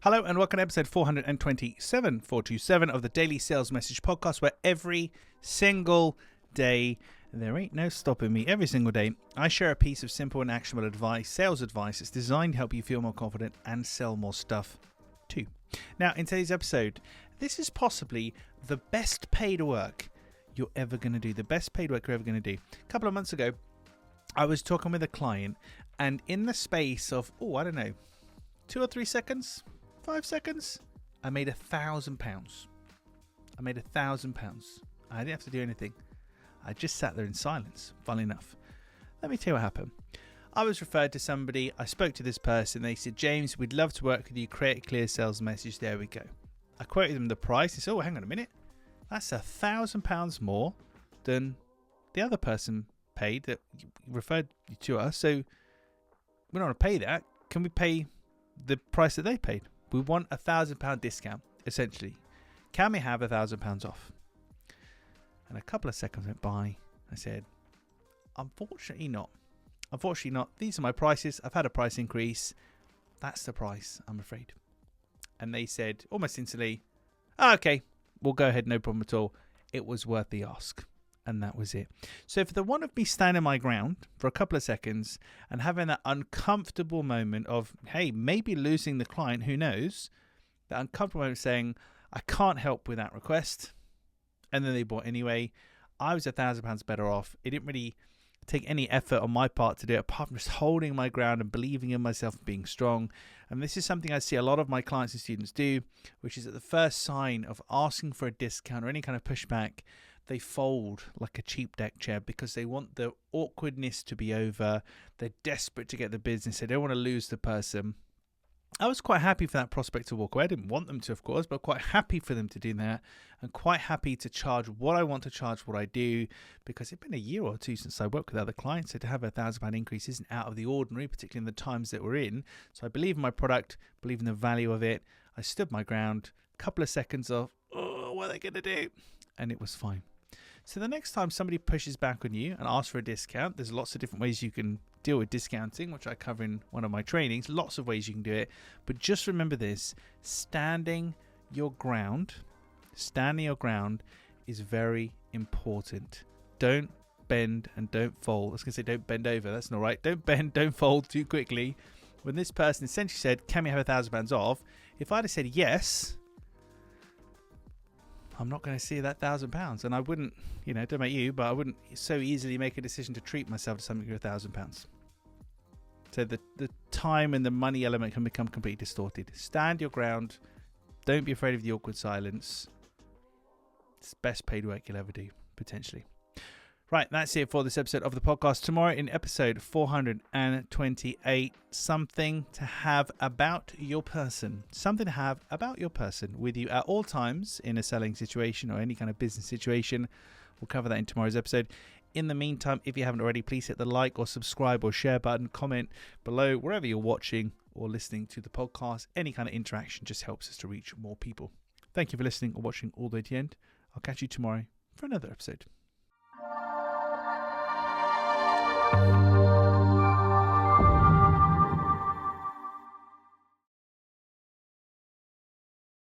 Hello and welcome to episode 427 of the Daily Sales Message Podcast, where every single day, there ain't no stopping me, every single day, I share a piece of simple and actionable advice, sales advice. It's designed to help you feel more confident and sell more stuff too. Now, in today's episode, this is possibly the best paid work you're ever going to do. The best paid work you're ever going to do. A couple of months ago, I was talking with a client, and in the space of, 2 or 3 seconds, 5 seconds, I made £1,000. I made £1,000. I didn't have to do anything. I just sat there in silence, funnily enough. Let me tell you what happened. I was referred to somebody. I spoke to this person. They said, James, we'd love to work with you. Create a clear sales message. There we go. I quoted them the price. They said, oh, hang on a minute. That's £1,000 more than the other person paid that referred you to us. So we don't want to pay that. Can we pay the price that they paid? We want £1,000 discount, essentially. Can we have £1,000 off? And a couple of seconds went by. I said, unfortunately not. Unfortunately not. These are my prices. I've had a price increase. That's the price, I'm afraid. And they said, almost instantly, okay, we'll go ahead, no problem at all. It was worth the ask. And that was it. So for the one of me standing my ground for a couple of seconds and having that uncomfortable moment of, hey, maybe losing the client, who knows? That uncomfortable moment of saying, I can't help with that request. And then they bought anyway. I was £1,000 better off. It didn't really take any effort on my part to do it, apart from just holding my ground and believing in myself and being strong. And this is something I see a lot of my clients and students do, which is at the first sign of asking for a discount or any kind of pushback, they fold like a cheap deck chair because they want the awkwardness to be over. They're desperate to get the business. They don't want to lose the person. I was quite happy for that prospect to walk away. I didn't want them to, of course, but quite happy for them to do that and quite happy to charge what I want to charge, what I do, because it's been a year or two since I worked with other clients. So to have £1,000 increase isn't out of the ordinary, particularly in the times that we're in. So I believe in my product, believe in the value of it. I stood my ground, a couple of seconds of, what are they going to do? And it was fine. So the next time somebody pushes back on you and asks for a discount, there's lots of different ways you can deal with discounting, which I cover in one of my trainings. Lots of ways you can do it. But just remember this, standing your ground is very important. Don't bend and don't fold. I was going to say don't bend over. That's not right. Don't bend, don't fold too quickly. When this person essentially said, can we have £1,000 off? If I'd have said yes, I'm not going to see that £1,000, and I wouldn't, don't know about you, but I wouldn't so easily make a decision to treat myself to something for £1,000. So the time and the money element can become completely distorted. Stand your ground. Don't be afraid of the awkward silence. It's the best paid work you'll ever do, potentially. Right, that's it for this episode of the podcast. Tomorrow in episode 428, something to have about your person. Something to have about your person with you at all times in a selling situation or any kind of business situation. We'll cover that in tomorrow's episode. In the meantime, if you haven't already, please hit the like or subscribe or share button, comment below wherever you're watching or listening to the podcast. Any kind of interaction just helps us to reach more people. Thank you for listening or watching all the way to the end. I'll catch you tomorrow for another episode.